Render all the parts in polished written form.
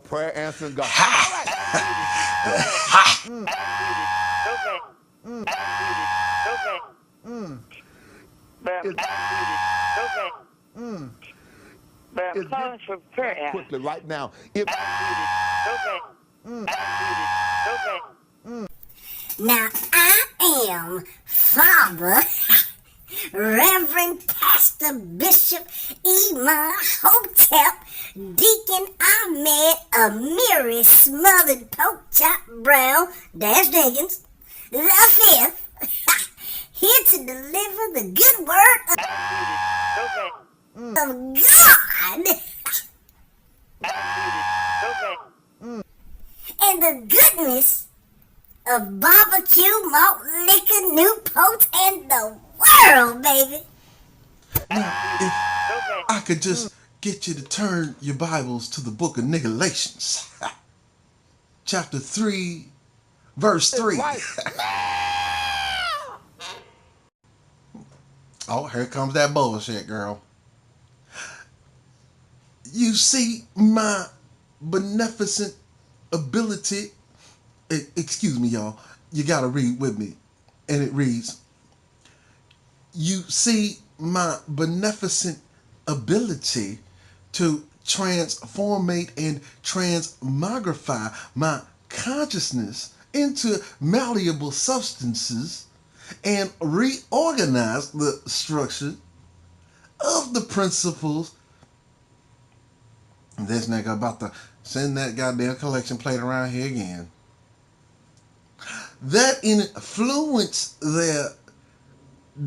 prayer answering God. But I'm calling for prayer. Quickly, right now. If Now I am Father Reverend Pastor Bishop IBMOR Hotep Deacon Ahmed Amiri Smothered Pork Chop Brown Dash Diggins the fifth here to deliver the good word of God and the goodness of barbecue, malt liquor, Newport, and the world, baby. Now, if I could just get you to turn your Bibles to the book of Galatians, chapter 3, verse 3. Oh, here comes that bullshit, girl. You see my beneficent ability. Excuse me, y'all. You gotta read with me. And it reads, you see my beneficent ability to transformate and transmogrify my consciousness into malleable substances and reorganize the structure of the principles. This nigga about to send that goddamn collection plate around here again. That influence their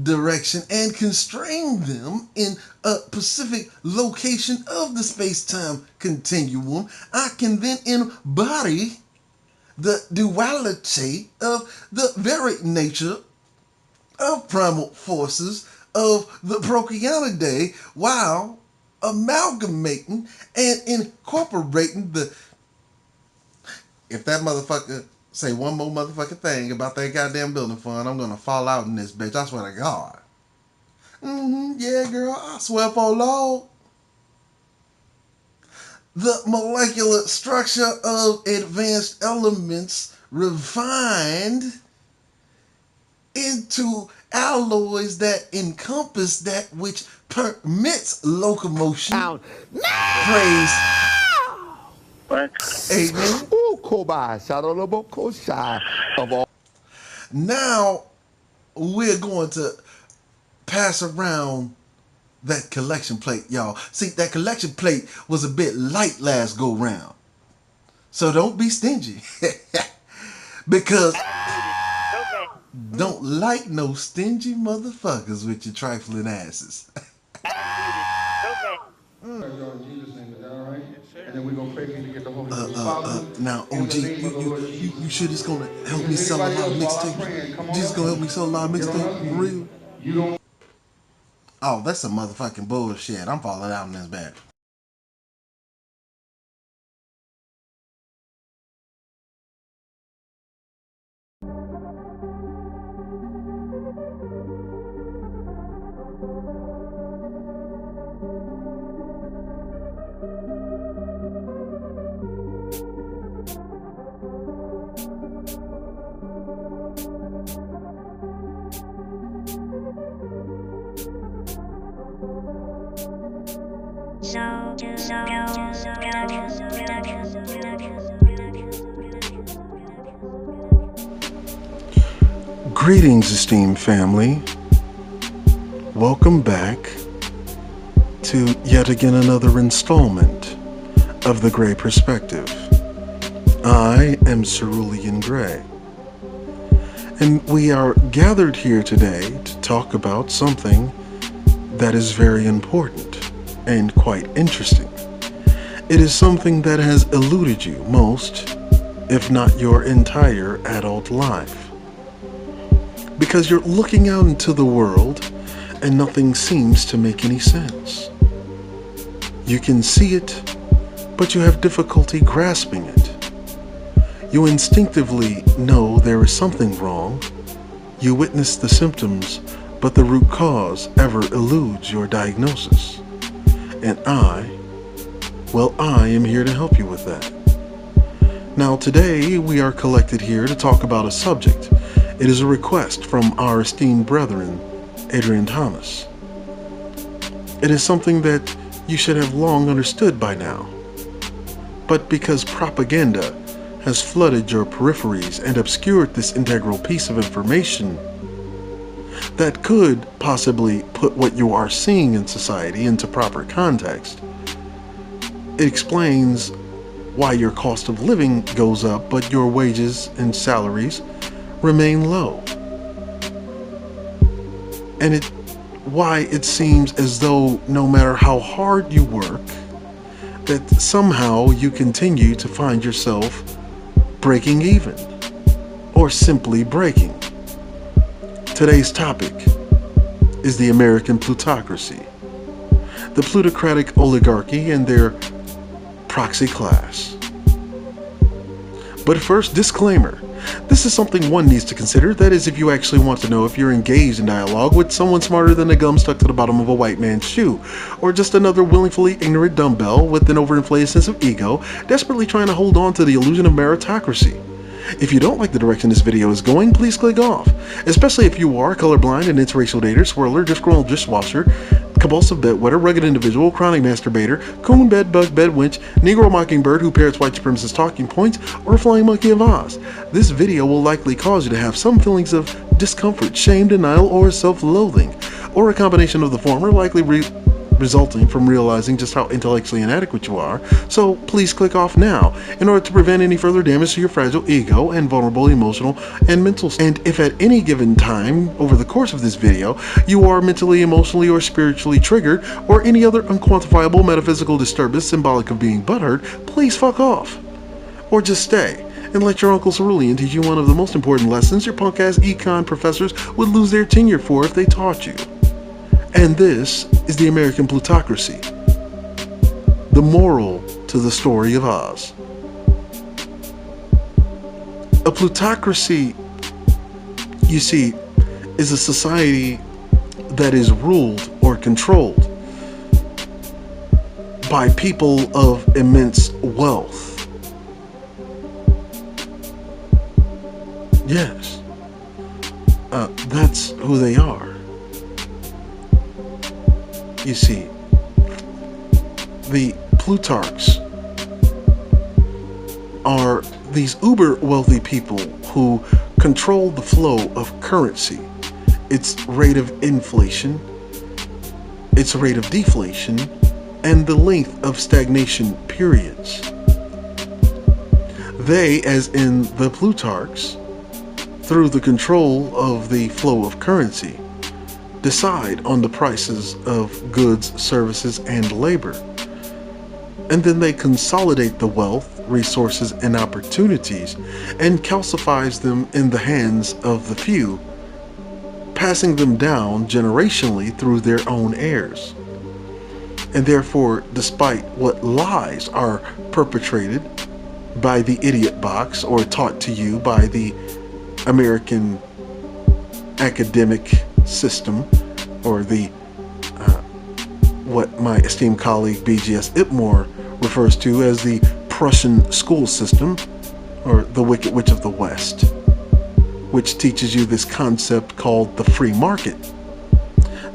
direction and constrain them in a specific location of the space-time continuum. I can then embody the duality of the very nature of primal forces of the Prokaryotic while amalgamating and incorporating the... If that motherfucker say one more motherfucking thing about that goddamn building fund, I'm gonna fall out in this bitch. I swear to God. Yeah, girl, I swear for Lord. The molecular structure of advanced elements refined into alloys that encompass that which permits locomotion. Praise. Amen. Now we're going to pass around that collection plate, y'all. See, that collection plate was a bit light last go round. So don't be stingy. Because don't like no stingy motherfuckers with your trifling asses. And then we're gonna pray for you to get the Holy Ghost. Now, OG, you sure this gonna help me sell a lot of mixtapes? This gonna help me sell a lot of mixtapes? For real? You don't. Oh, that's some motherfucking bullshit. I'm falling out in this bed. Greetings, esteemed family. Welcome back to yet again another installment of The Gray Perspective. I am Cerulean Gray, and we are gathered here today to talk about something that is very important and quite interesting. It is something that has eluded you most, if not your entire adult life. Because you're looking out into the world and nothing seems to make any sense. You can see it, but you have difficulty grasping it. You instinctively know there is something wrong. You witness the symptoms, but the root cause ever eludes your diagnosis. And I am here to help you with that. Now today we are collected here to talk about a subject. It is a request from our esteemed brethren, Adrian Thomas. It is something that you should have long understood by now. But because propaganda has flooded your peripheries and obscured this integral piece of information that could possibly put what you are seeing in society into proper context, it explains why your cost of living goes up but your wages and salaries remain low. And why it seems as though no matter how hard you work, that somehow you continue to find yourself breaking even, or simply breaking. Today's topic is the American plutocracy, the plutocratic oligarchy and their proxy class. But first, disclaimer. This is something one needs to consider. That is, if you actually want to know if you're engaged in dialogue with someone smarter than a gum stuck to the bottom of a white man's shoe, or just another willfully ignorant dumbbell with an overinflated sense of ego, desperately trying to hold on to the illusion of meritocracy. If you don't like the direction this video is going, please click off. Especially if you are colorblind, an interracial dater, swirler, disgruntled dishwasher, compulsive bedwetter, rugged individual, chronic masturbator, coon, bedbug, bedwitch, Negro mockingbird who parrots white supremacist talking points, or a flying monkey of Oz. This video will likely cause you to have some feelings of discomfort, shame, denial, or self-loathing, or a combination of the former, likely resulting from realizing just how intellectually inadequate you are. So please click off now in order to prevent any further damage to your fragile ego and vulnerable emotional and mental state. And if at any given time over the course of this video you are mentally, emotionally, or spiritually triggered, or any other unquantifiable metaphysical disturbance symbolic of being butthurt, please fuck off. Or just stay and let your Uncle Cerulean teach you one of the most important lessons your punk ass econ professors would lose their tenure for if they taught you. And this is the American plutocracy, the moral to the story of Oz. A plutocracy, you see, is a society that is ruled or controlled by people of immense wealth. Yes, that's who they are. You see, the Plutarchs are these uber wealthy people who control the flow of currency, its rate of inflation, its rate of deflation, and the length of stagnation periods. They, as in the Plutarchs, through the control of the flow of currency, decide on the prices of goods, services, and labor. And then they consolidate the wealth, resources, and opportunities and calcifies them in the hands of the few, passing them down generationally through their own heirs. And therefore, despite what lies are perpetrated by the idiot box or taught to you by the American academic system, or the what my esteemed colleague BGS IBMOR refers to as the Prussian school system, or the Wicked Witch of the West, which teaches you this concept called the free market,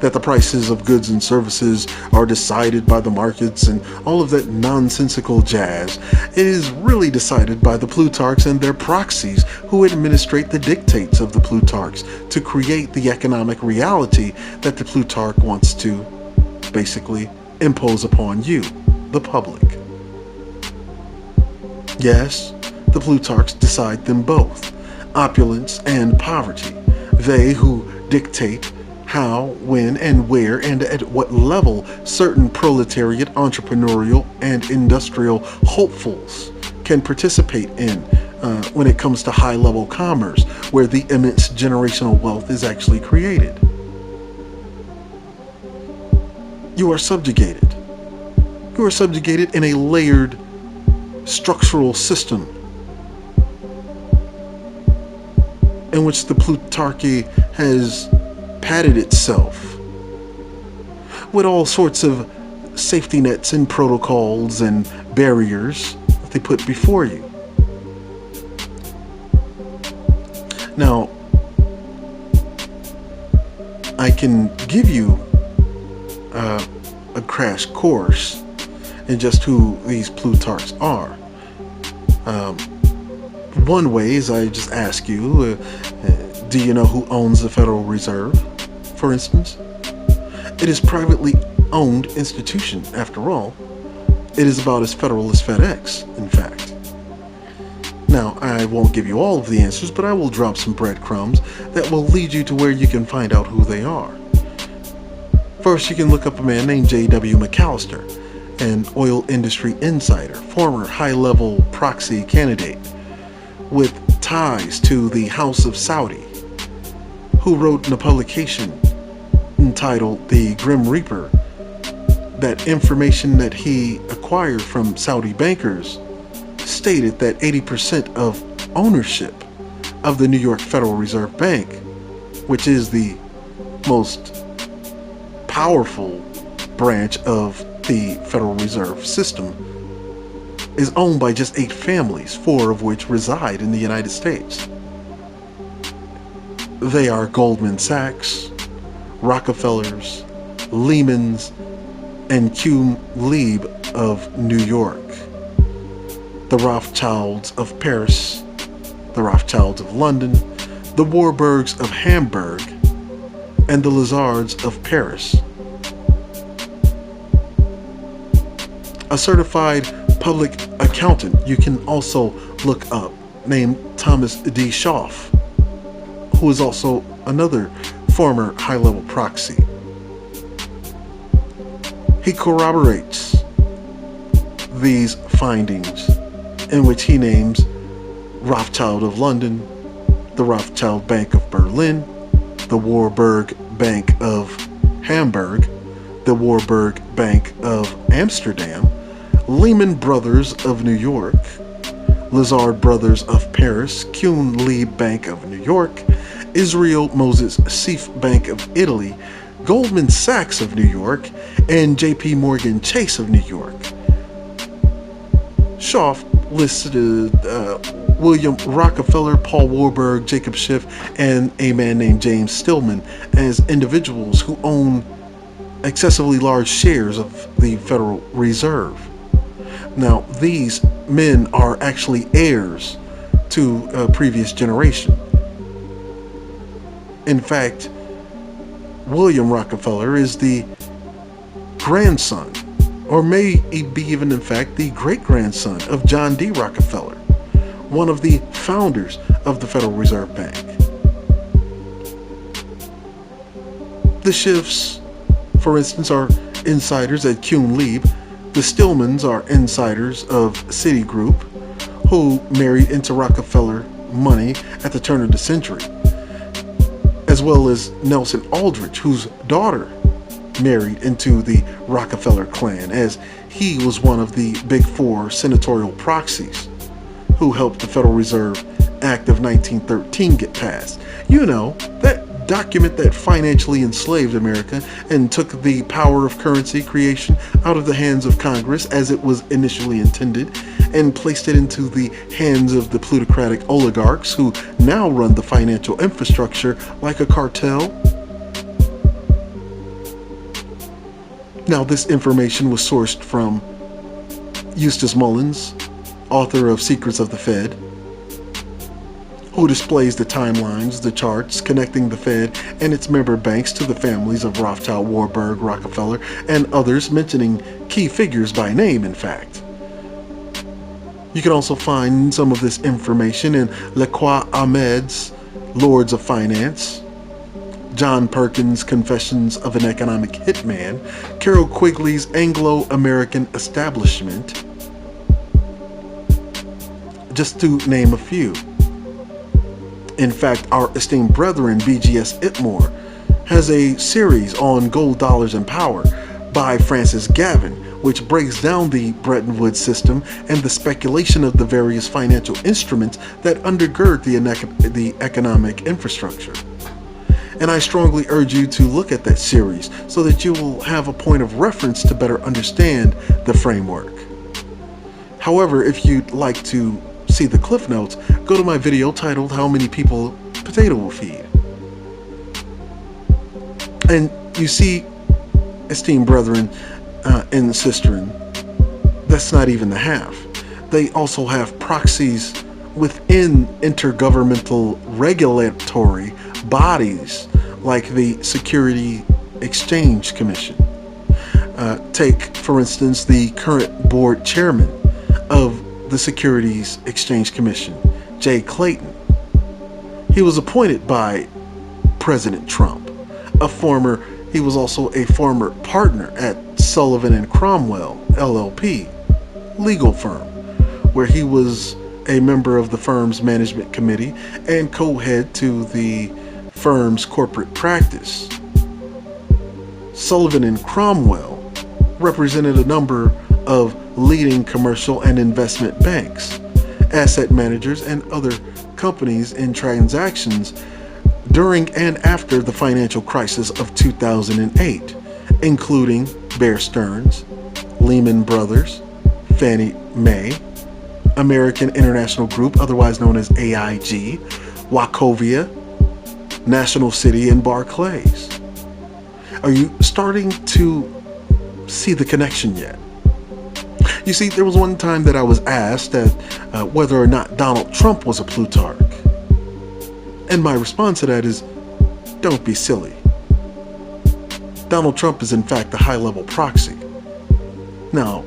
that the prices of goods and services are decided by the markets and all of that nonsensical jazz. It is really decided by the Plutarchs and their proxies who administrate the dictates of the Plutarchs to create the economic reality that the Plutarch wants to basically impose upon you, the public. Yes, the Plutarchs decide them both, opulence and poverty. They who dictate how, when, and where, and at what level certain proletariat, entrepreneurial, and industrial hopefuls can participate in when it comes to high-level commerce, where the immense generational wealth is actually created. You are subjugated. You are subjugated in a layered structural system in which the Plutarchy has padded itself with all sorts of safety nets and protocols and barriers that they put before you. Now, I can give you a crash course in just who these Plutarchs are. One way is I just ask you, do you know who owns the Federal Reserve, for instance? It is a privately owned institution, after all. It is about as federal as FedEx, in fact. Now, I won't give you all of the answers, but I will drop some breadcrumbs that will lead you to where you can find out who they are. First, you can look up a man named J.W. McAllister, an oil industry insider, former high-level proxy candidate with ties to the House of Saudi, who wrote in a publication entitled The Grim Reaper that information that he acquired from Saudi bankers stated that 80% of ownership of the New York Federal Reserve Bank, which is the most powerful branch of the Federal Reserve System, is owned by just 8 families, 4 of which reside in the United States. They are Goldman Sachs, Rockefellers, Lehmans, and Q. Lieb of New York, the Rothschilds of Paris, the Rothschilds of London, the Warburgs of Hamburg, and the Lazards of Paris. A certified public accountant you can also look up, named Thomas D. Schaff, who is also another former high-level proxy. He corroborates these findings, in which he names Rothschild of London, the Rothschild Bank of Berlin, the Warburg Bank of Hamburg, the Warburg Bank of Amsterdam, Lehman Brothers of New York, Lazard Brothers of Paris, Kuhn Lieb Bank of New York, Israel Moses Seif Bank of Italy, Goldman Sachs of New York, and J.P. Morgan Chase of New York. Schaff listed William Rockefeller, Paul Warburg, Jacob Schiff, and a man named James Stillman as individuals who own excessively large shares of the Federal Reserve. Now, these men are actually heirs to a previous generation. In fact, William Rockefeller is the grandson, or may be even in fact the great-grandson of John D. Rockefeller, one of the founders of the Federal Reserve Bank. The Schiffs, for instance, are insiders at Kuhn Lieb. The Stillmans are insiders of Citigroup, who married into Rockefeller money at the turn of the century, as well as Nelson Aldrich, whose daughter married into the Rockefeller clan, as he was one of the Big Four senatorial proxies who helped the Federal Reserve Act of 1913 get passed. You know, that document that financially enslaved America and took the power of currency creation out of the hands of Congress as it was initially intended and placed it into the hands of the plutocratic oligarchs who now run the financial infrastructure like a cartel. Now, this information was sourced from Eustace Mullins, author of Secrets of the Fed, who displays the timelines, the charts connecting the Fed and its member banks to the families of Rothschild, Warburg, Rockefeller, and others, mentioning key figures by name, in fact. You can also find some of this information in Laqua Ahmed's Lords of Finance, John Perkins' Confessions of an Economic Hitman, Carol Quigley's Anglo-American Establishment, just to name a few. In fact, our esteemed brethren, BGS IBMOR, has a series on gold, dollars, and power by Francis Gavin, which breaks down the Bretton Woods system and the speculation of the various financial instruments that undergird the economic infrastructure. And I strongly urge you to look at that series so that you will have a point of reference to better understand the framework. However, if you'd like to see the cliff notes, go to my video titled How Many People potato will feed. And you see, esteemed brethren and sisterin, that's not even the half. They also have proxies within intergovernmental regulatory bodies like the Security Exchange Commission. Take, for instance, the current board chairman of the Securities Exchange Commission, Jay Clayton. He was appointed by President Trump. He was also a former partner at Sullivan and Cromwell, LLP, legal firm, where he was a member of the firm's management committee and co-head to the firm's corporate practice. Sullivan and Cromwell represented a number of leading commercial and investment banks, asset managers, and other companies in transactions during and after the financial crisis of 2008, including Bear Stearns, Lehman Brothers, Fannie Mae, American International Group, otherwise known as AIG, Wachovia, National City, and Barclays. Are you starting to see the connection yet? You see, there was one time that I was asked that whether or not Donald Trump was a Plutarch. And my response to that is, don't be silly. Donald Trump is in fact a high-level proxy. Now,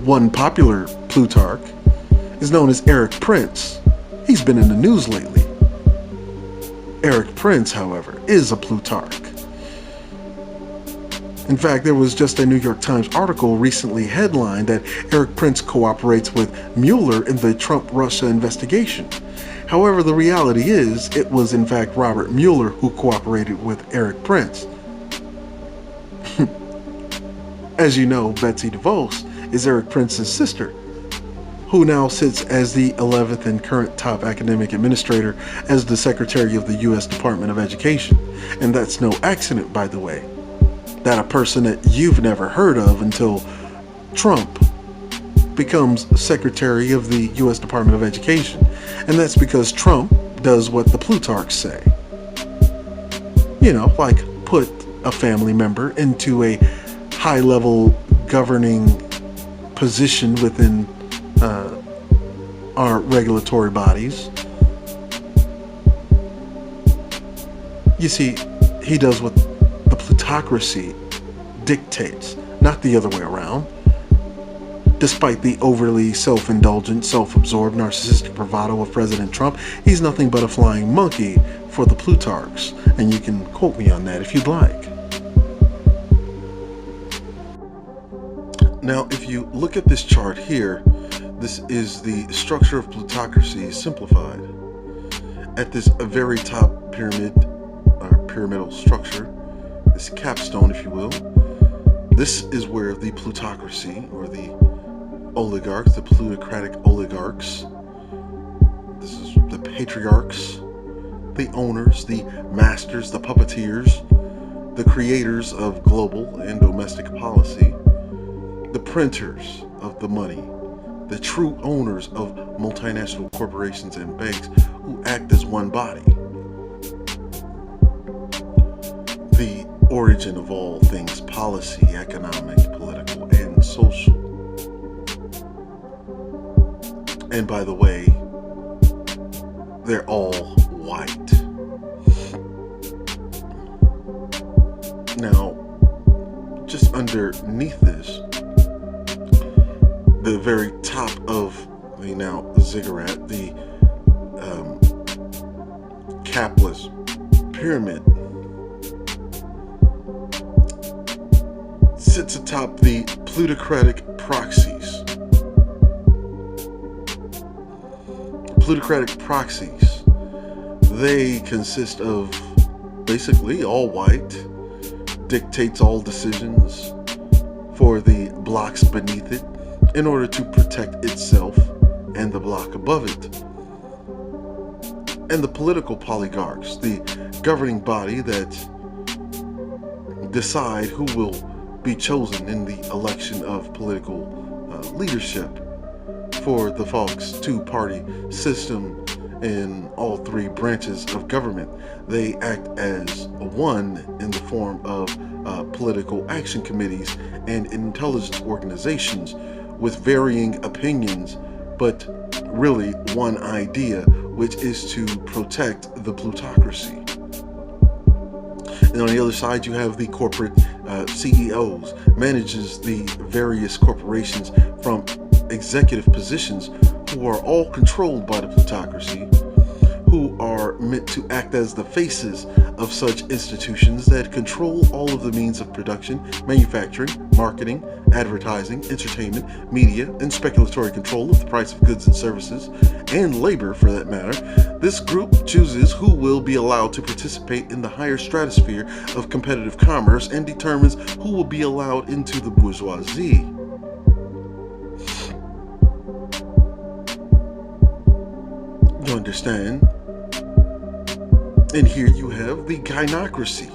one popular Plutarch is known as Eric Prince. He's been in the news lately. Eric Prince, however, is a Plutarch. In fact, there was just a New York Times article recently headlined that Eric Prince cooperates with Mueller in the Trump-Russia investigation. However, the reality is, it was in fact Robert Mueller who cooperated with Eric Prince. As you know, Betsy DeVos is Eric Prince's sister, who now sits as the 11th and current top academic administrator as the Secretary of the U.S. Department of Education. And that's no accident, by the way, that a person that you've never heard of until Trump becomes Secretary of the U.S. Department of Education. And that's because Trump does what the Plutarchs say. You know, like put a family member into a high-level governing position within our regulatory bodies. You see, he does what the plutocracy dictates, not the other way around. Despite the overly self-indulgent, self-absorbed, narcissistic bravado of President Trump, he's nothing but a flying monkey for the Plutarchs, and you can quote me on that if you'd like. Now, if you look at this chart here, this is the structure of plutocracy simplified. At this very top pyramidal structure, this capstone, if you will, this is where the plutocracy, or the oligarchs, the plutocratic oligarchs, this is the patriarchs, the owners, the masters, the puppeteers, the creators of global and domestic policy, the printers of the money, the true owners of multinational corporations and banks who act as one body. The origin of all things policy, economic, political, and social. And by the way, they're all white. Now, just underneath this, the very top of the now ziggurat, the capless pyramid, sits atop the plutocratic proxies. Plutocratic proxies, they consist of basically all white, dictates all decisions for the blocks beneath it in order to protect itself and the block above it. And the political oligarchs, the governing body that decide who will be chosen in the election of political leadership for the folks' two-party system in all three branches of government. They act as one in the form of political action committees and intelligence organizations with varying opinions, but really one idea, which is to protect the plutocracy. And on the other side, you have the corporate CEOs, manages the various corporations from executive positions, who are all controlled by the plutocracy, who are meant to act as the faces of such institutions that control all of the means of production, manufacturing, marketing, advertising, entertainment, media, and speculatory control of the price of goods and services, and labor for that matter. This group chooses who will be allowed to participate in the higher stratosphere of competitive commerce and determines who will be allowed into the bourgeoisie. You understand? And here you have the gynocracy.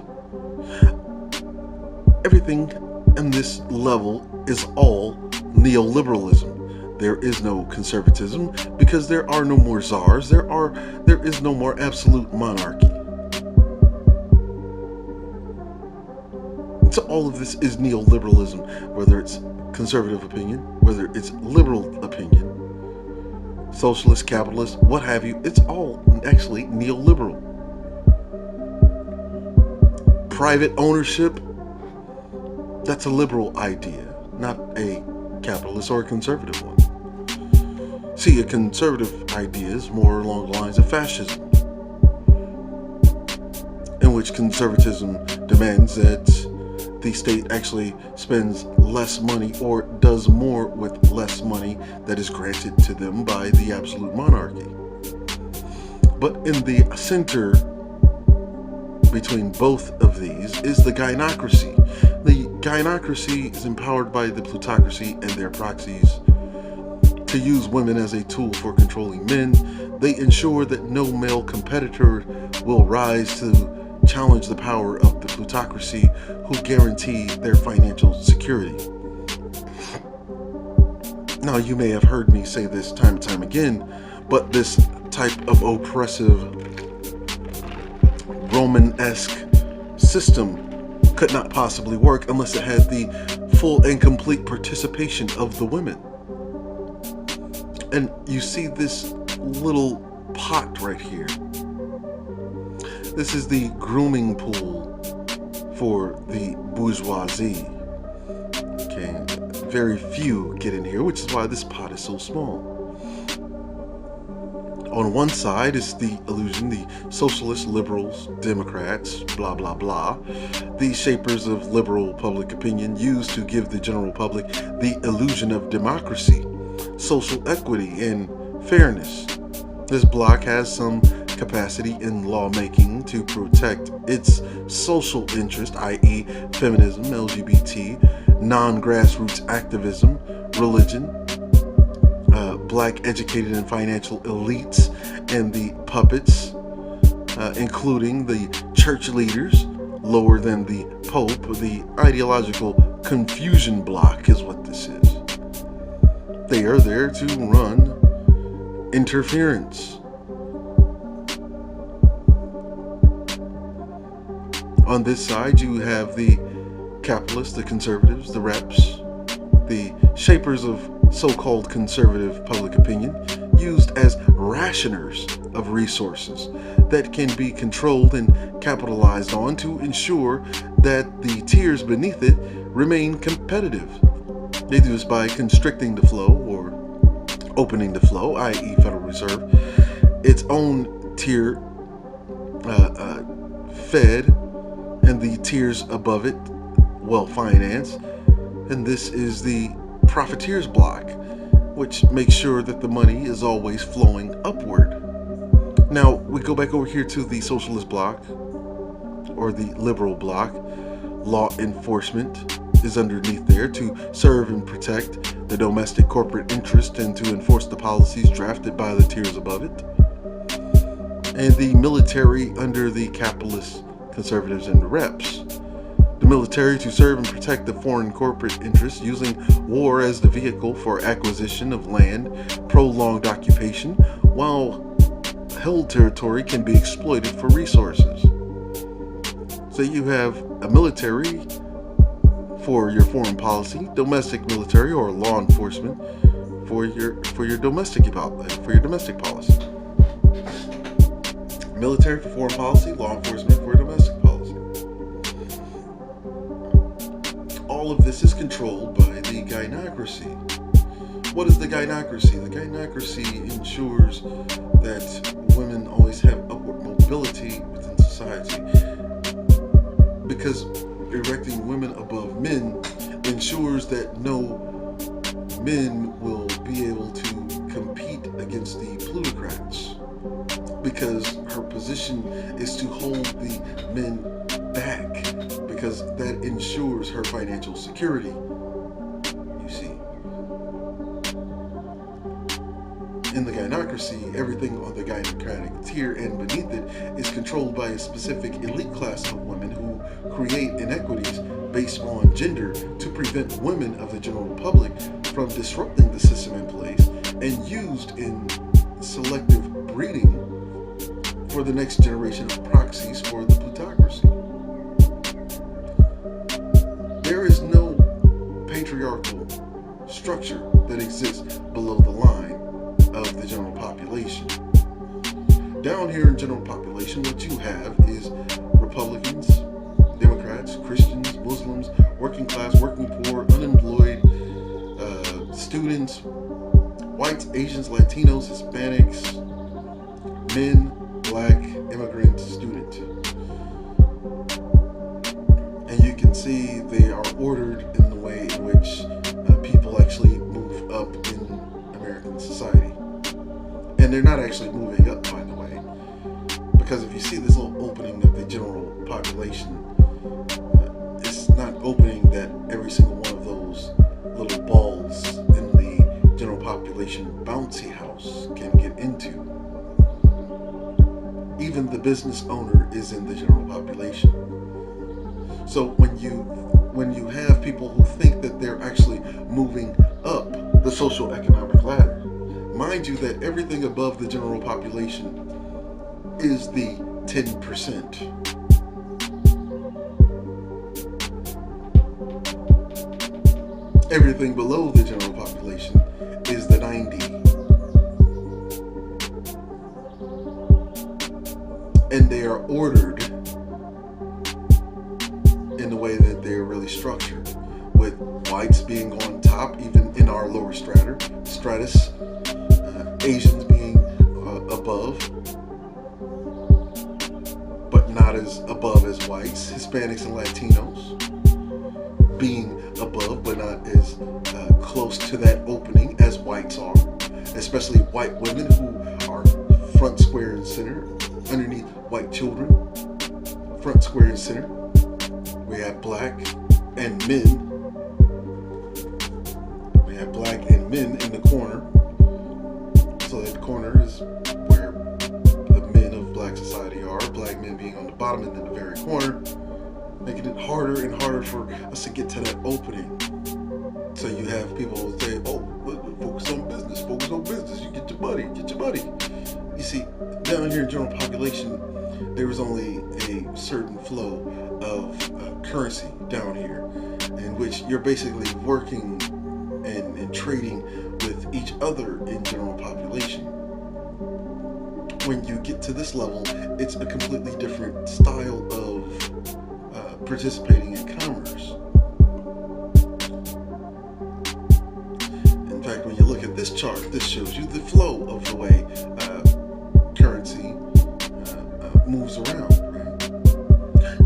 Everything in this level is all neoliberalism. There is no conservatism because there are no more czars. There is no more absolute monarchy. So all of this is neoliberalism, whether it's conservative opinion, whether it's liberal opinion, socialist, capitalist, what have you. It's all actually neoliberal. Private ownership, that's a liberal idea, not a capitalist or a conservative one. See, a conservative idea is more along the lines of fascism, in which conservatism demands that the state actually spends less money or does more with less money that is granted to them by the absolute monarchy. But in the center between both of these is the gynocracy. The gynocracy is empowered by the plutocracy and their proxies to use women as a tool for controlling men. They ensure that no male competitor will rise to challenge the power of the plutocracy, who guarantee their financial security. Now, you may have heard me say this time and time again, but this type of oppressive Roman-esque system could not possibly work unless it had the full and complete participation of the women. And you see this little pot right here. This is the grooming pool for the bourgeoisie. Okay, very few get in here, which is why this pot is so small. On one side is the illusion, the socialists, liberals, Democrats, blah, blah, blah. The shapers of liberal public opinion used to give the general public the illusion of democracy, social equity, and fairness. This bloc has some capacity in lawmaking to protect its social interest, i.e. feminism, LGBT, non-grassroots activism, religion, black educated and financial elites, and the puppets, including the church leaders, lower than the Pope. The ideological confusion bloc is what this is. They are there to run interference. On this side, you have the capitalists, the conservatives, the reps, the shapers of so-called conservative public opinion, used as rationers of resources that can be controlled and capitalized on to ensure that the tiers beneath it remain competitive. They do this by constricting the flow or opening the flow, i.e. Federal Reserve, its own tier fed, and the tiers above it well financed. And this is the profiteers block, which makes sure that the money is always flowing upward. Now we go back over here to the socialist bloc or the liberal bloc. Law enforcement is underneath there to serve and protect the domestic corporate interest and to enforce the policies drafted by the tiers above it. And the military under the capitalists, conservatives, and the reps. The military to serve and protect the foreign corporate interests, using war as the vehicle for acquisition of land, prolonged occupation, while held territory can be exploited for resources. So you have a military for your foreign policy, domestic military or law enforcement for your domestic policy. Military for foreign policy, law enforcement for domestic policy. All of this is controlled by the gynocracy. What is the gynocracy? The gynocracy ensures that women always have upward mobility within society, because erecting women above men ensures that no men will be able to compete against the plutocrats, because her position is to hold the men back, because that ensures her financial security. You see, in the gynocracy, everything on the gynocratic tier and beneath it is controlled by a specific elite class of women who create inequities based on gender to prevent women of the general public from disrupting the system in place, and used in selective breeding for the next generation of proxies for the plutocracy. There is no patriarchal structure that exists below the line of the general population. Down here in general population, what you have is Republicans, Democrats, Christians, Muslims, working class, working poor, unemployed, students, whites, Asians, Latinos, Hispanics, men, black, immigrant, student. And you can see they are ordered in the way in which people actually move up in American society. And they're not actually moving up, by the way, because if you see this little opening of the general population, it's not opening that every single one of those little balls in the general population bouncy house can get into. Even the business owner is in the general population. So when you have people who think that they're actually moving up the social economic ladder, mind you that everything above the general population is the 10%. Everything below the general population is the 90. And they are ordered in the way that they're really structured, with whites being on top, even in our lower stratus, Asians being above, but not as above as whites, Hispanics and Latinos being above, but not as close to that opening as whites are, especially white women who are front, square, and center, underneath white children, front, square, and center. We have black and men. We have black and men in the corner. So that corner is where the men of black society are, black men being on the bottom and in the very corner, making it harder and harder for us to get to that opening. So you have people who say, oh, focus on business, you get your money. You see, down here in general population, there is only a certain flow of currency down here, in which you're basically working and trading with each other in general population. When you get to this level, it's a completely different style of participating in commerce. In fact, when you look at this chart, this shows you the flow of the way currency moves around. Right?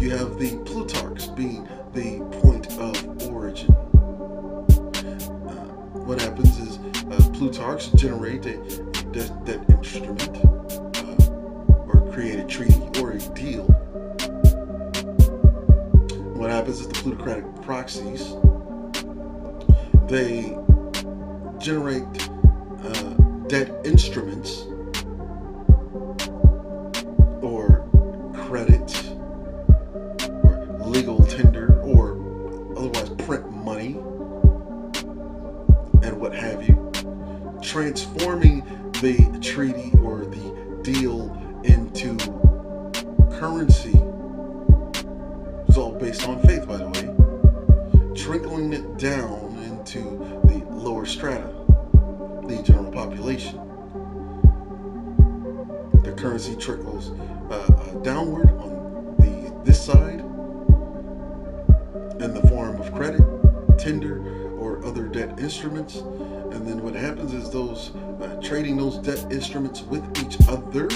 You have the Plutarchs being the point of origin. What happens is Plutarchs generate that instrument or create a treaty or a deal. What happens is the plutocratic proxies, they generate debt instruments or credit or legal tender or otherwise print money and what have you, transforming the treaty or the deal into currency. It's all based on faith, by the way. Trickling it down into the lower strata, the general population. The currency trickles downward on this side in the form of credit, tender, or other debt instruments. And then what happens is those trading those debt instruments with each other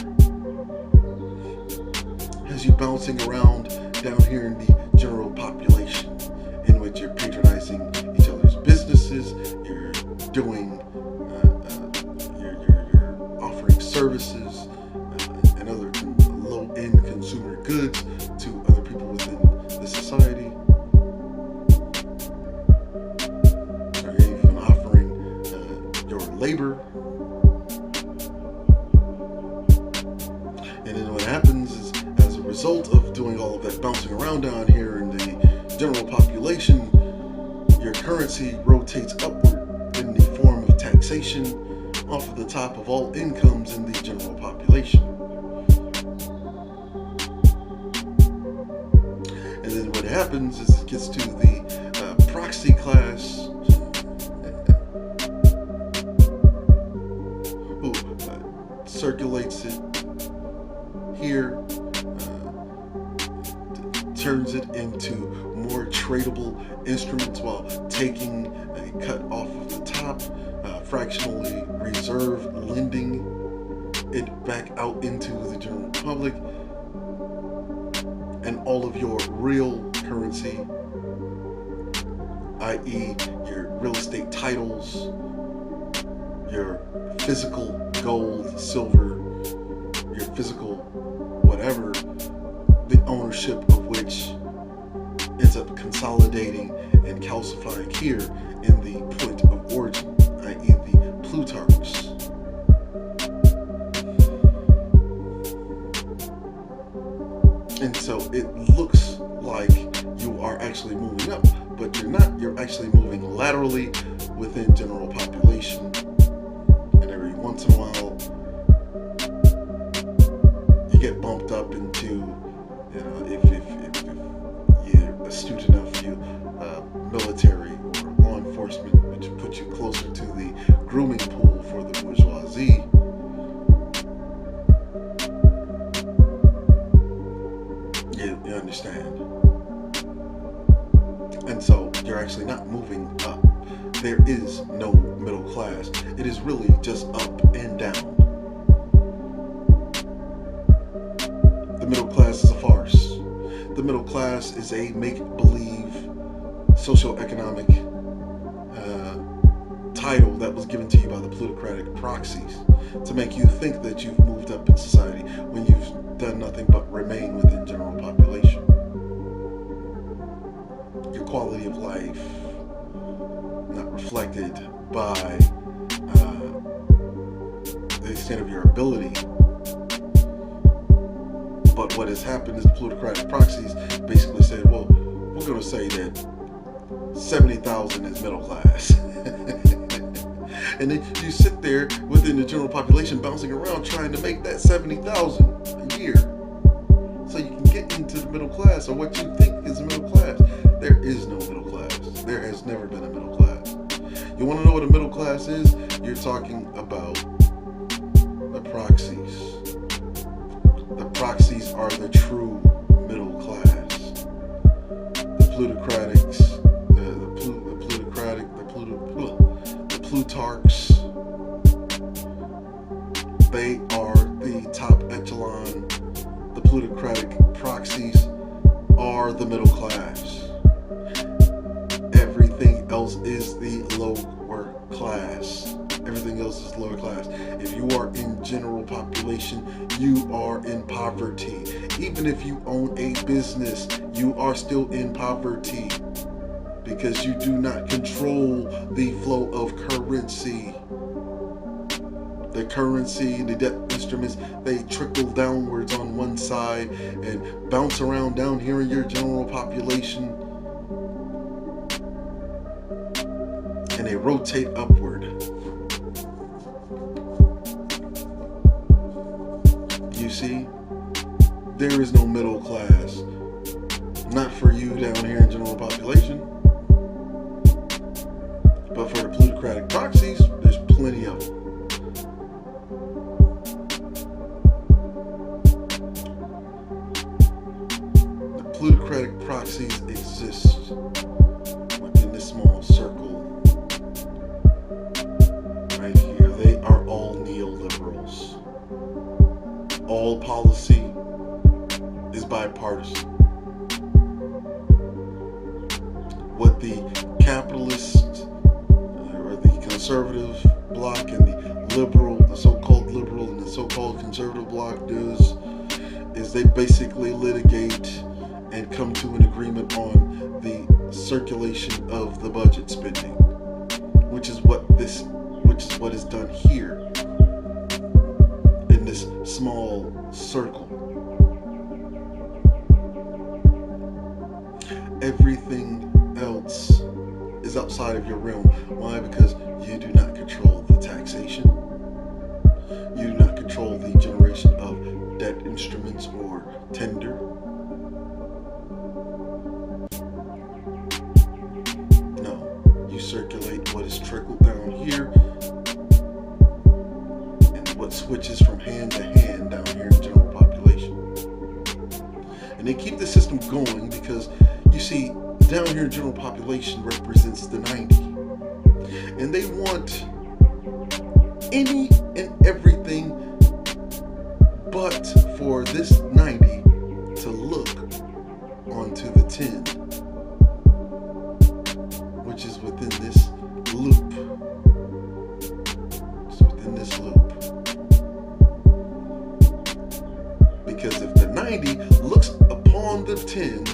has you bouncing around down here in the general population, in which you're patronizing each other's businesses, you're doing, you're offering services and other low-end consumer goods to other people within the society. Or even offering your labor. And then what happens is, as a result of doing all of that bouncing around down here in the general population, your currency rotates upward in the form of taxation off of the top of all incomes in the general population. And then what happens is it gets to the proxy class, who circulates it here, turns it into more tradable instruments while taking a cut off of the top, fractionally reserve lending it back out into the general public, and all of your real currency, i.e. your real estate titles, your physical gold, silver, your physical whatever, the ownership of which ends up consolidating and calcifying here in the point of origin, i.e. the Plutarchs. And so it looks like you are actually moving up, but you're not. You're actually moving laterally within general population. And every once in a while, you get bumped up into, if you're astute enough, military or law enforcement, which puts you closer to the grooming pool for the bourgeoisie. You understand? And so you're actually not moving up. There is no middle class. It is really just up and down. The middle class is a farce. The middle class is a make-believe socioeconomic title that was given to you by the plutocratic proxies to make you think that you've moved up in society when you've done nothing but remain within general population. Your quality of life not reflected by the extent of your ability. But what has happened is the plutocratic proxies basically said, well, we're going to say that 70,000 is middle class. And then you sit there within the general population bouncing around trying to make that 70,000 a year so you can get into the middle class, or what you think is the middle class. There is no middle class. There has never been a middle class. You want to know what a middle class is? You're talking about the proxies. The proxies are the true middle class. The plutocratics, the Plutarchs, they are the top echelon. The plutocratic proxies are the middle class. Everything else is the lower class. Everything else is lower class. If you are in general population, you are in poverty. Even if you own a business, you are still in poverty because you do not control the flow of currency. The currency, the debt instruments, they trickle downwards on one side and bounce around down here in your general population, and they rotate upward. see, there is no middle class. Not for you down here in general population. But for the plutocratic proxies, there's plenty of them. The plutocratic proxies exist within this small circle right here. They are all neoliberals. All policy is bipartisan. What the capitalist or the conservative bloc and the liberal, the so-called liberal and the so-called conservative bloc does is they basically litigate and come to an agreement on the circulation of the budget spending, which is what is done here in this small circle. Everything else is outside of your realm. Why? Because you do not control the taxation. You do not control the generation of debt instruments or tender. No, you circulate what is trickled down here and what switches from hand to hand down here in general population. And they keep the system going because, you see, down here in general population represents the 90. And they want any and everything but for this 90 to look onto the 10, which is within this loop. It's within this loop. Because if the 90 looks upon the 10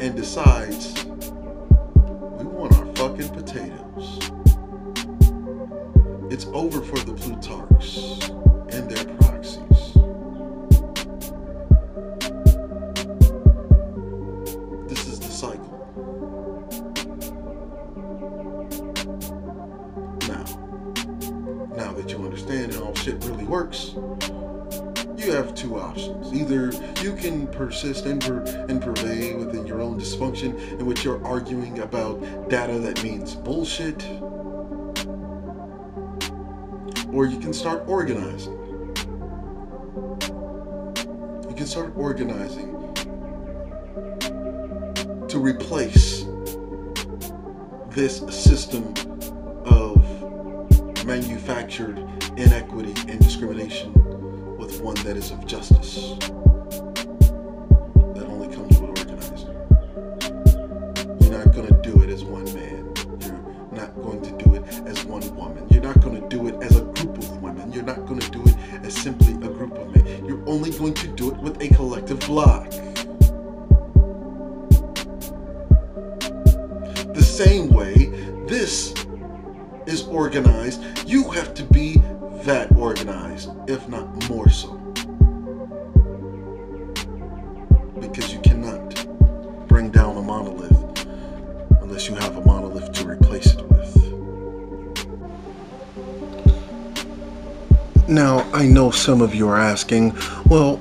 and decides, we want our fucking potatoes, it's over for the Plutarchs and their proxies. This is the cycle. Now that you understand how shit really works, you have two options. Either you can persist and pervade within your own dysfunction in which you're arguing about data that means bullshit, or you can start organizing. You can start organizing to replace this system of manufactured inequity and discrimination with one that is of justice. That only comes with organizing. You're not going to do it as one man. You're not going to do it as one woman. You're not going to do it as a group of women. You're not going to do it as simply a group of men. You're only going to do it with a collective bloc. The same way this is organized, you have to be that organized, if not more so. Because you cannot bring down a monolith unless you have a monolith to replace it with. Now, I know some of you are asking, well,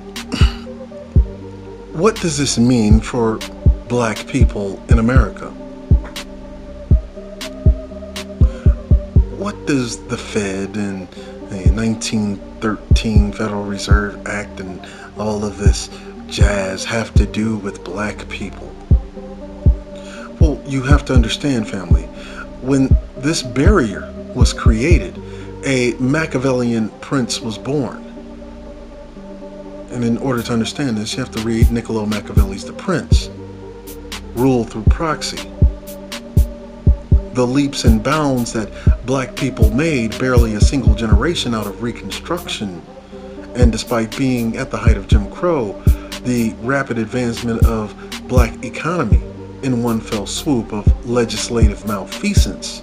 what does this mean for black people in America? What does the Fed and the 1913 Federal Reserve Act and all of this jazz have to do with black people? Well, you have to understand, family, when this barrier was created, a Machiavellian prince was born. And in order to understand this, you have to read Niccolo Machiavelli's The Prince, Rule Through Proxy. The leaps and bounds that black people made barely a single generation out of Reconstruction, and despite being at the height of Jim Crow, the rapid advancement of black economy in one fell swoop of legislative malfeasance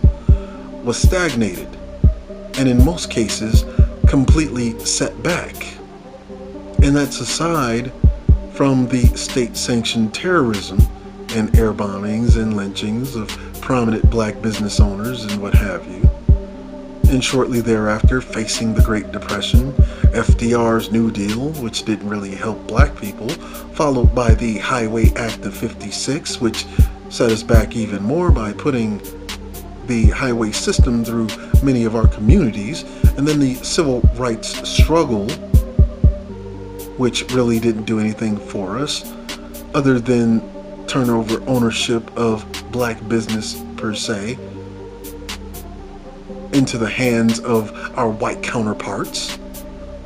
was stagnated, and in most cases completely set back. And that's aside from the state-sanctioned terrorism and air bombings and lynchings of prominent black business owners and what have you. and shortly thereafter facing the Great Depression, FDR's New Deal, which didn't really help black people, followed by the Highway Act of '56, which set us back even more by putting the highway system through many of our communities, and then the civil rights struggle, which really didn't do anything for us other than turn over ownership of black business per se into the hands of our white counterparts,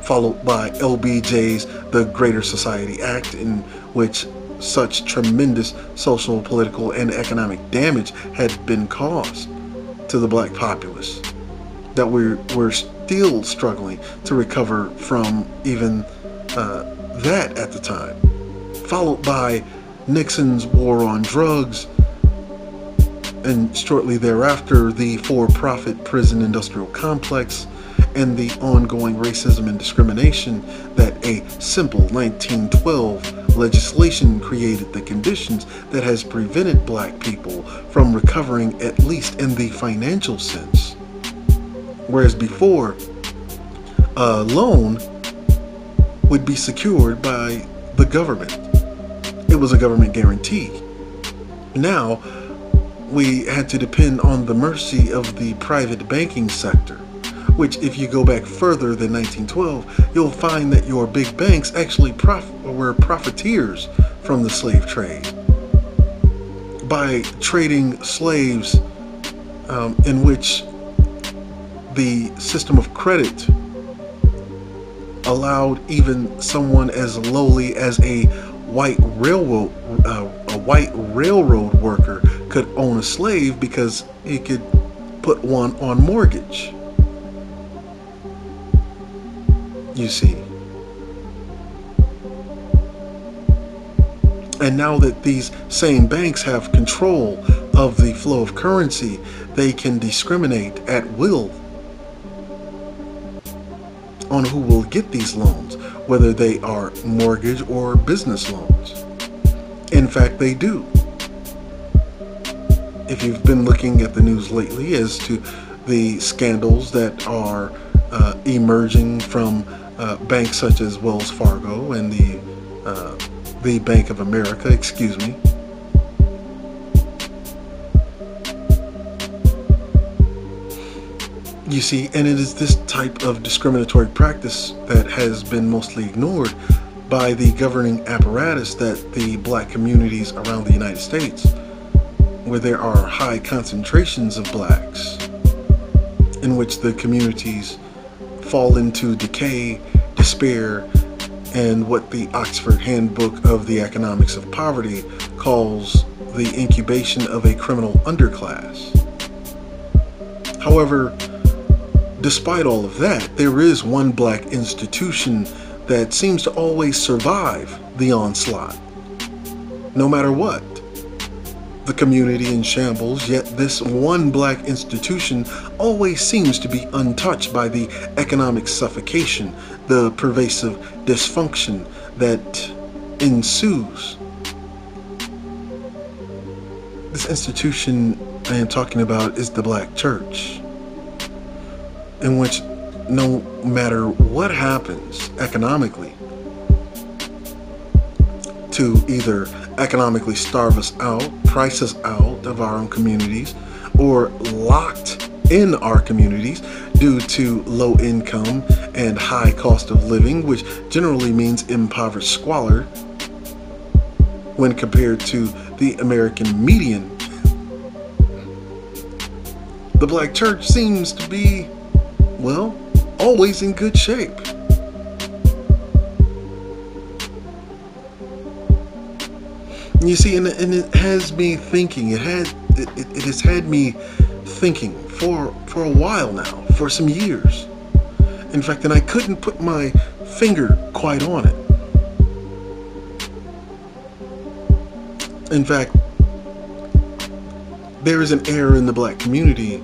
followed by LBJ's The Greater Society Act, in which such tremendous social, political, and economic damage had been caused to the black populace that we're still struggling to recover from even that at the time, followed by Nixon's war on drugs, and shortly thereafter the for-profit prison industrial complex and the ongoing racism and discrimination that a simple 1912 legislation created the conditions that has prevented black people from recovering, at least in the financial sense. Whereas before, a loan would be secured by the government. It was a government guarantee. Now, we had to depend on the mercy of the private banking sector, which, if you go back further than 1912, you'll find that your big banks actually were profiteers from the slave trade by trading slaves, in which the system of credit allowed even someone as lowly as a white railroad worker could own a slave because he could put one on mortgage. You see. And now that these same banks have control of the flow of currency, they can discriminate at will on who will get these loans, whether they are mortgage or business loans. In fact, they do. If you've been looking at the news lately as to the scandals that are emerging from banks such as Wells Fargo and the Bank of America, excuse me. You see, and it is this type of discriminatory practice that has been mostly ignored by the governing apparatus that the black communities around the United States, where there are high concentrations of blacks, in which the communities fall into decay, despair, and what the Oxford Handbook of the Economics of Poverty calls the incubation of a criminal underclass. However, despite all of that, there is one black institution that seems to always survive the onslaught, no matter what. The community in shambles, yet this one black institution always seems to be untouched by the economic suffocation, the pervasive dysfunction that ensues. This institution I am talking about is the black church, in which no matter what happens economically to either economically starve us out, price us out of our own communities, or locked in our communities due to low income and high cost of living, which generally means impoverished squalor when compared to the American median. The black church seems to be, well, always in good shape. You see, and it has me thinking. It has had me thinking for a while now, for some years. In fact, and I couldn't put my finger quite on it. In fact, there is an error in the black community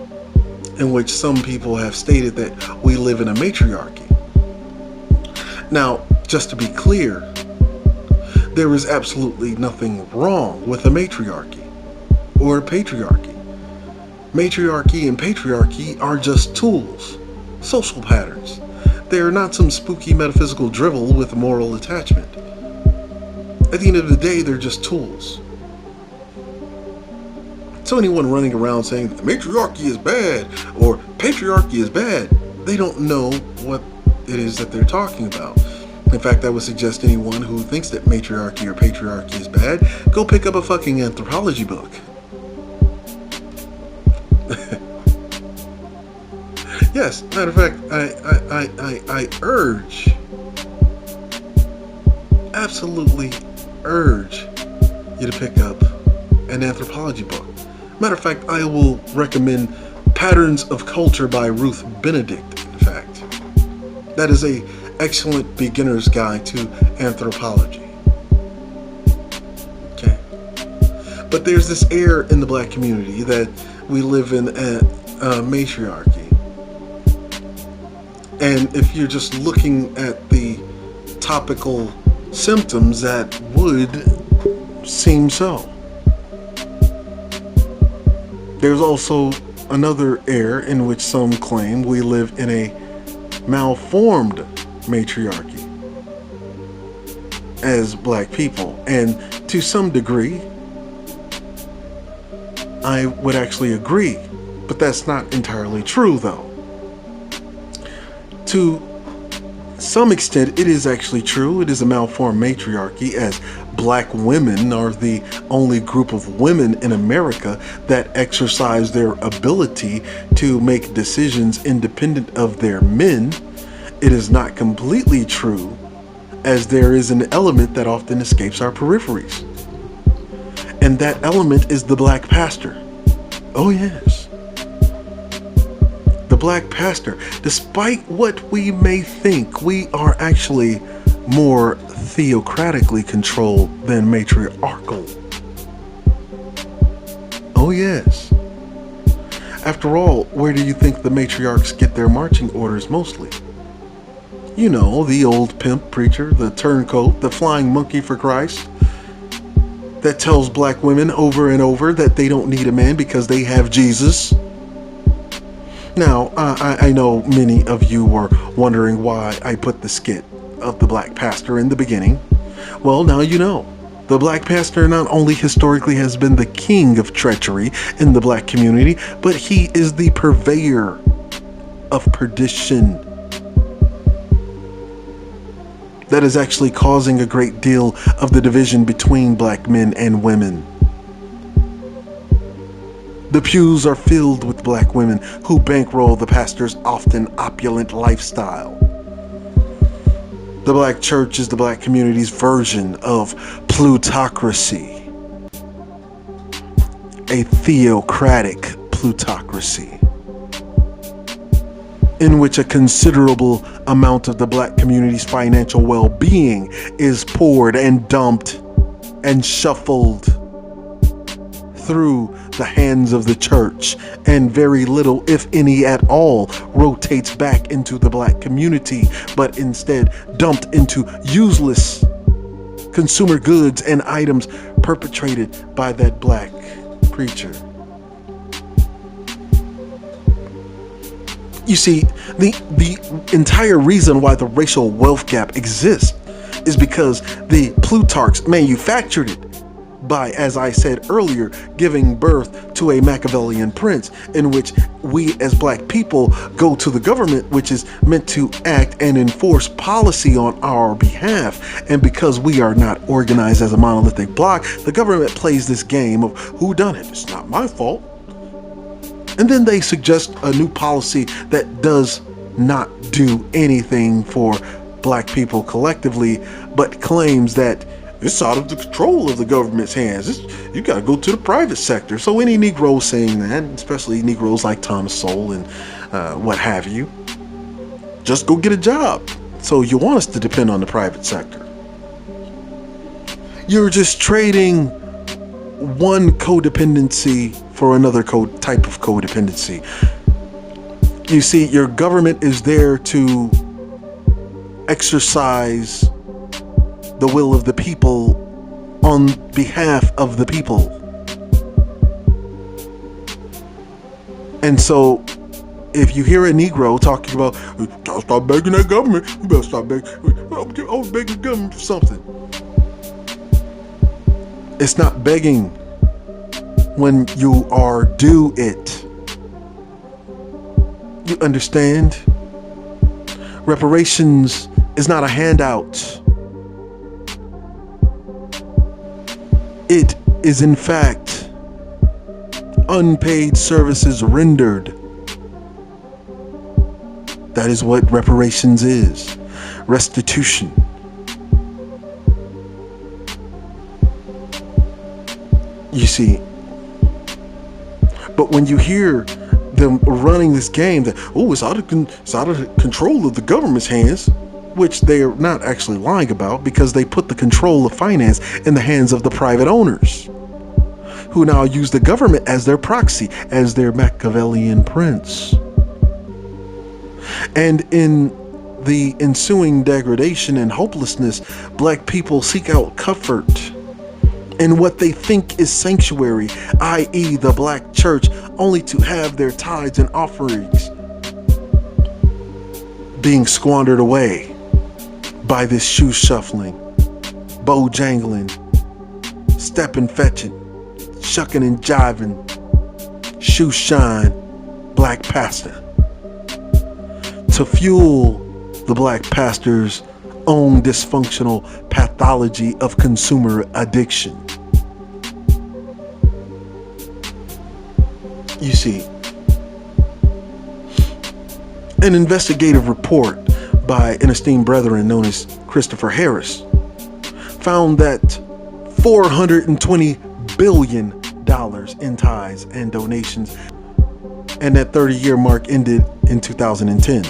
in which some people have stated that we live in a matriarchy. Now, just to be clear, there is absolutely nothing wrong with a matriarchy or a patriarchy. Matriarchy and patriarchy are just tools, social patterns. They are not some spooky metaphysical drivel with moral attachment. At the end of the day, they're just tools. So anyone running around saying that matriarchy is bad or patriarchy is bad, they don't know what it is that they're talking about. In fact, I would suggest anyone who thinks that matriarchy or patriarchy is bad, go pick up a fucking anthropology book. Yes, matter of fact, I urge, absolutely urge you to pick up an anthropology book. Matter of fact, I will recommend Patterns of Culture by Ruth Benedict, in fact. That is a excellent beginner's guide to anthropology. Okay. But there's this air in the black community that we live in a matriarchy. And if you're just looking at the topical symptoms, that would seem so. There's also another air in which some claim we live in a malformed matriarchy as black people. And to some degree, I would actually agree. But that's not entirely true, though. To some extent, it is actually true. It is a malformed matriarchy, as black women are the only group of women in America that exercise their ability to make decisions independent of their men. It is not completely true, as there is an element that often escapes our peripheries. And that element is the black pastor. Oh yes. The black pastor. Despite what we may think, we are actually more theocratically controlled than matriarchal. Oh yes. After all, where do you think the matriarchs get their marching orders mostly? You know, the old pimp preacher, the turncoat, the flying monkey for Christ, that tells black women over and over that they don't need a man because they have Jesus. Now, I know many of you were wondering why I put the skit of the black pastor in the beginning. Well, now you know. The black pastor not only historically has been the king of treachery in the black community, but he is the purveyor of perdition. That is actually causing a great deal of the division between black men and women. The pews are filled with black women who bankroll the pastor's often opulent lifestyle. The black church is the black community's version of plutocracy. A theocratic plutocracy, in which a considerable amount of the black community's financial well-being is poured and dumped and shuffled through the hands of the church, and very little, if any at all, rotates back into the black community, but instead dumped into useless consumer goods and items perpetrated by that black preacher. You see, the entire reason why the racial wealth gap exists is because the Plutarchs manufactured it by, as I said earlier, giving birth to a Machiavellian prince, in which we as black people go to the government, which is meant to act and enforce policy on our behalf. And because we are not organized as a monolithic block, the government plays this game of who done it. It's not my fault. And then they suggest a new policy that does not do anything for black people collectively, but claims that it's out of the control of the government's hands. You gotta go to the private sector. So any Negro saying that, especially Negroes like Thomas Sowell and what have you, just go get a job. So you want us to depend on the private sector. You're just trading one codependency for another type of codependency. You see, your government is there to exercise the will of the people on behalf of the people. And so if you hear a Negro talking about, "Don't stop begging that government, you better stop begging, I was begging the government for something." It's not begging when you are due it. You understand? Reparations is not a handout. It is in fact unpaid services rendered. That is what reparations is. Restitution. You see. But when you hear them running this game that, oh, it's out of control of the government's hands, which they are not actually lying about, because they put the control of finance in the hands of the private owners, who now use the government as their proxy, as their Machiavellian prince. And in the ensuing degradation and hopelessness, black people seek out comfort in what they think is sanctuary, i.e. the black church, only to have their tithes and offerings being squandered away by this shoe shuffling, bow jangling, stepping fetching, shucking and jiving, shoe shine black pastor, to fuel the black pastor's own dysfunctional pathology of consumer addiction. You see, an investigative report by an esteemed brethren known as Christopher Harris found that $420 billion in tithes and donations, and that 30-year mark ended in 2010.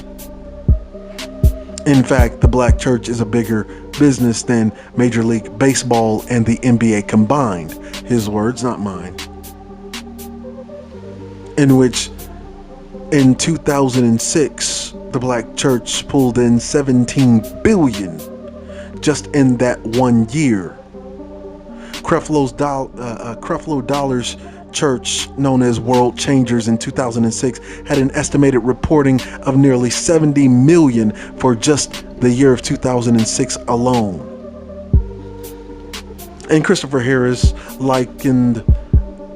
In fact, the black church is a bigger business than Major League Baseball and the NBA combined. His words, not mine. In which, in 2006, the black church pulled in $17 billion just in that 1 year. Creflo Dollar's church, known as World Changers in 2006, had an estimated reporting of nearly $70 million for just the year of 2006 alone. And Christopher Harris likened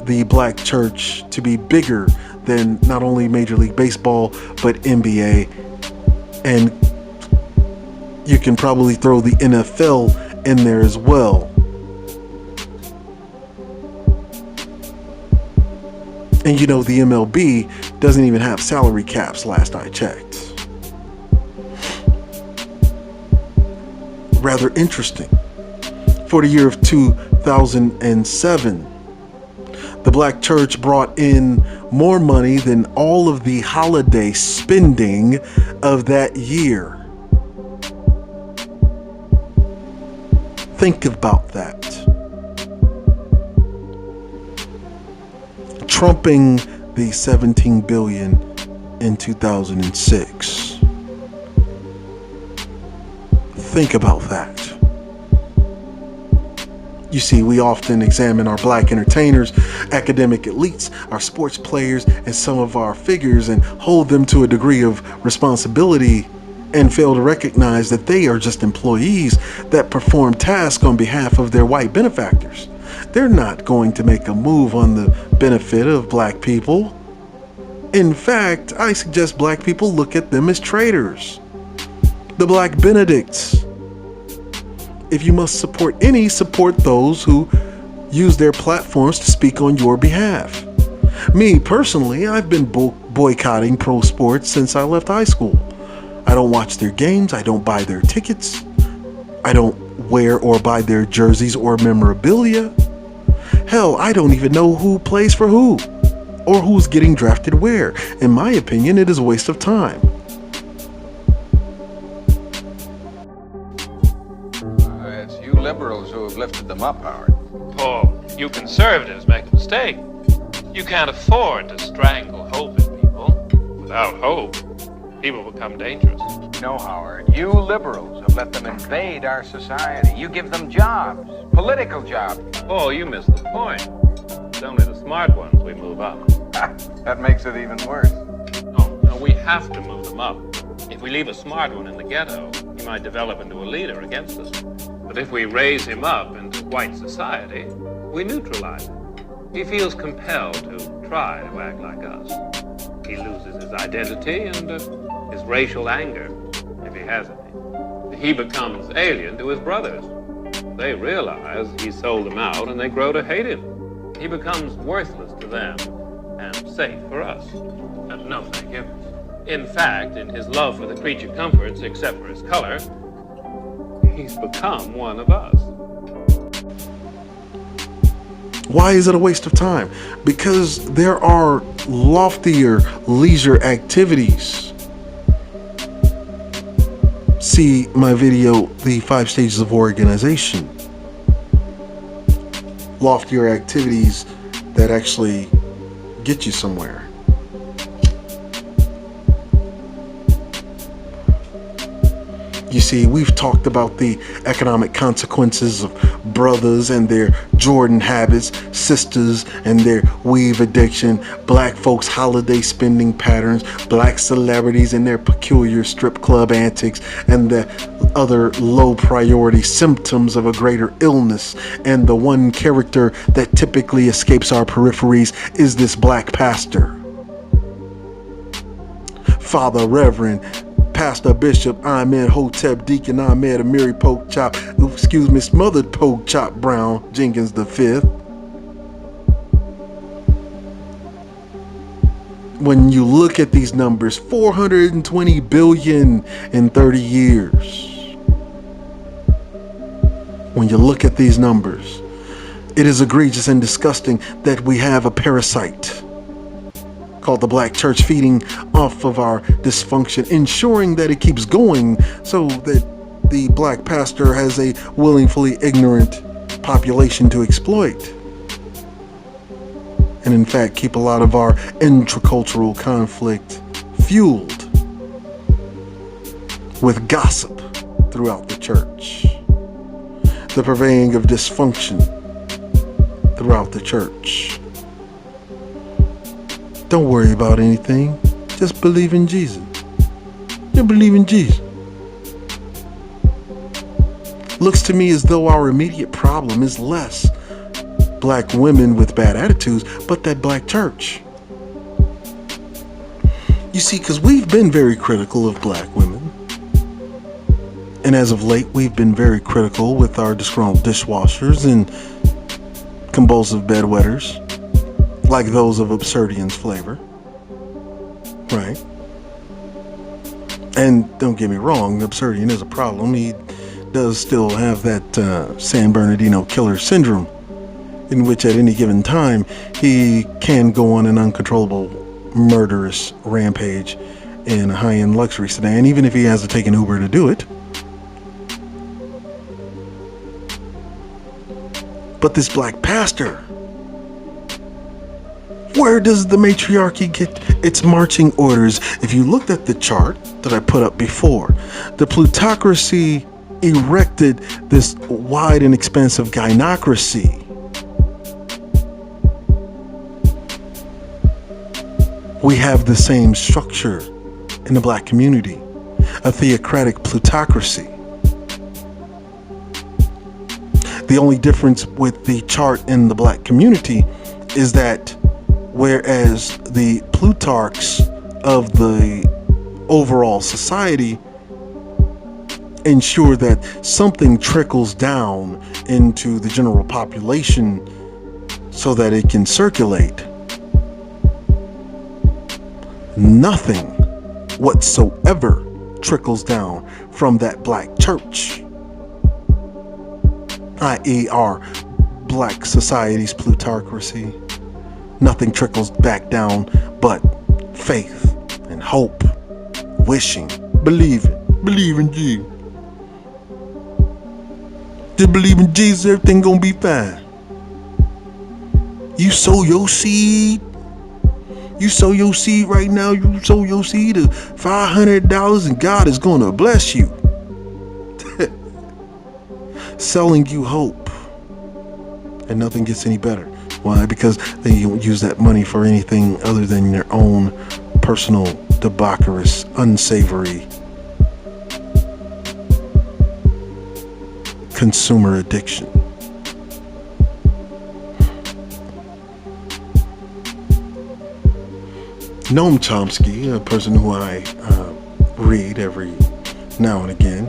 the black church to be bigger than not only Major League Baseball, but NBA. And you can probably throw the NFL in there as well. And you know, the MLB doesn't even have salary caps, last I checked. Rather interesting. For the year of 2007, the black church brought in more money than all of the holiday spending of that year. Think about that. Trumping the $17 billion in 2006. Think about that. You see, we often examine our black entertainers, academic elites, our sports players, and some of our figures and hold them to a degree of responsibility and fail to recognize that they are just employees that perform tasks on behalf of their white benefactors. They're not going to make a move on the benefit of black people. In fact, I suggest black people look at them as traitors. The Black Benedicts. If you must support any, support those who use their platforms to speak on your behalf. Me, personally, I've been boycotting pro sports since I left high school. I don't watch their games, I don't buy their tickets, I don't wear or buy their jerseys or memorabilia. Hell, I don't even know who plays for who, or who's getting drafted where. In my opinion, it is a waste of time. It's you liberals who have lifted them up, Howard. Paul, you conservatives make a mistake. You can't afford to strangle hope in people. Without hope, people become dangerous. No, Howard. You liberals have let them invade our society. You give them jobs, political jobs. Paul, you missed the point. It's only the smart ones we move up. That makes it even worse. Oh, no, we have to move them up. If we leave a smart one in the ghetto, he might develop into a leader against us. But if we raise him up into white society, we neutralize him. He feels compelled to try to act like us. He loses his identity and his racial anger, if he has any. He becomes alien to his brothers. They realize he sold them out and they grow to hate him. He becomes worthless to them and safe for us. No, thank you. In fact, in his love for the creature comforts, except for his color, he's become one of us. Why is it a waste of time? Because there are loftier leisure activities. See my video, The 5 Stages of Organization. Loftier activities that actually get you somewhere. You see, we've talked about the economic consequences of brothers and their Jordan habits, sisters and their weave addiction, black folks' holiday spending patterns, black celebrities and their peculiar strip club antics, and the other low priority symptoms of a greater illness. And the one character that typically escapes our peripheries is this black pastor. Father Reverend Pastor Bishop Ahmed Hotep Deacon Ahmed Amiri Poke Chop, smothered Poke Chop Brown Jenkins V. When you look at these numbers, 420 billion in 30 years. When you look at these numbers, it is egregious and disgusting that we have a parasite called the black church feeding off of our dysfunction, ensuring that it keeps going so that the black pastor has a willingly ignorant population to exploit. And in fact, keep a lot of our intracultural conflict fueled with gossip throughout the church. The purveying of dysfunction throughout the church. Don't worry about anything. Just believe in Jesus. Just believe in Jesus. Looks to me as though our immediate problem is less black women with bad attitudes, but that black church. You see, because we've been very critical of black women. And as of late, we've been very critical with our disgruntled dishwashers and compulsive bedwetters, like those of Absurdian's flavor. Right? And don't get me wrong, Absurdian is a problem. He does still have that San Bernardino killer syndrome, in which at any given time he can go on an uncontrollable murderous rampage in a high-end luxury sedan, even if he has to take an Uber to do it. But this black pastor, where does the matriarchy get its marching orders? If you looked at the chart that I put up before, the plutocracy erected this wide and expansive gynocracy. We have the same structure in the black community, a theocratic plutocracy. The only difference with the chart in the black community is that whereas the plutarchs of the overall society ensure that something trickles down into the general population so that it can circulate, nothing whatsoever trickles down from that black church, i.e. our black society's plutocracy. Nothing trickles back down but faith and hope, wishing, believing in Jesus. Just believe in Jesus, everything gonna be fine. You sow your seed. You sow your seed right now. You sow your seed of $500 and God is gonna bless you. Selling you hope. And nothing gets any better. Why? Because they don't use that money for anything other than their own personal, debaucherous, unsavory consumer addiction. Noam Chomsky, a person who I read every now and again,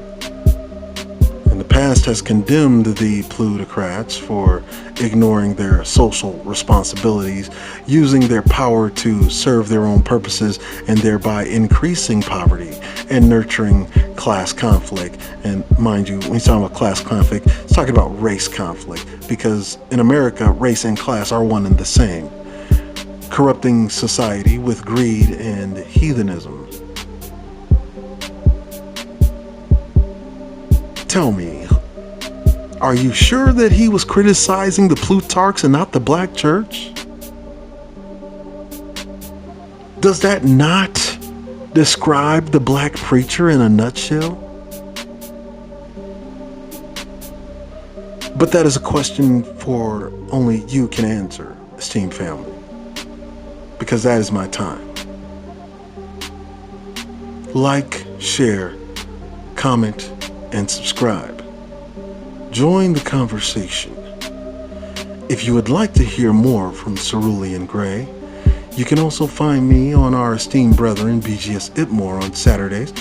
in the past has condemned the plutocrats for ignoring their social responsibilities, using their power to serve their own purposes, and thereby increasing poverty and nurturing class conflict. And mind you, when he's talking about class conflict, he's talking about race conflict, because in America, race and class are one and the same, corrupting society with greed and heathenism. Tell me, are you sure that he was criticizing the Plutarchs and not the black church? Does that not describe the black preacher in a nutshell? But that is a question for only you can answer, esteemed family, because that is my time. Like, share, comment, and subscribe. Join the conversation. If you would like to hear more from Cerulean Gray, you can also find me on our esteemed brethren BGS IBMOR on Saturdays,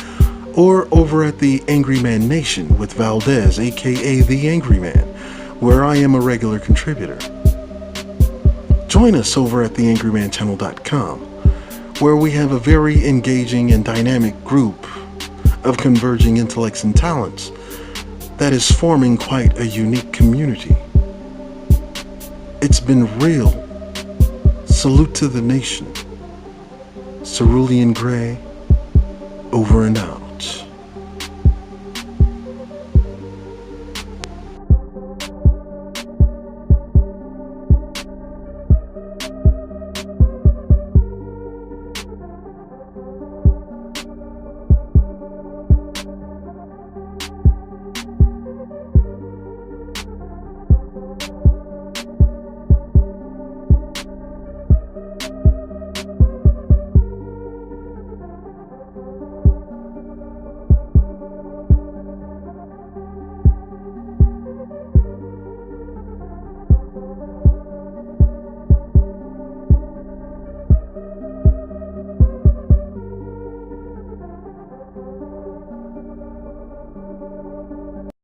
or over at the Angry Man Nation with Valdez, aka The Angry Man, where I am a regular contributor. Join us over at theangrymanchannel.com, where we have a very engaging and dynamic group of converging intellects and talents that is forming quite a unique community. It's been real. Salute to the nation. Cerulean Gray, over and out.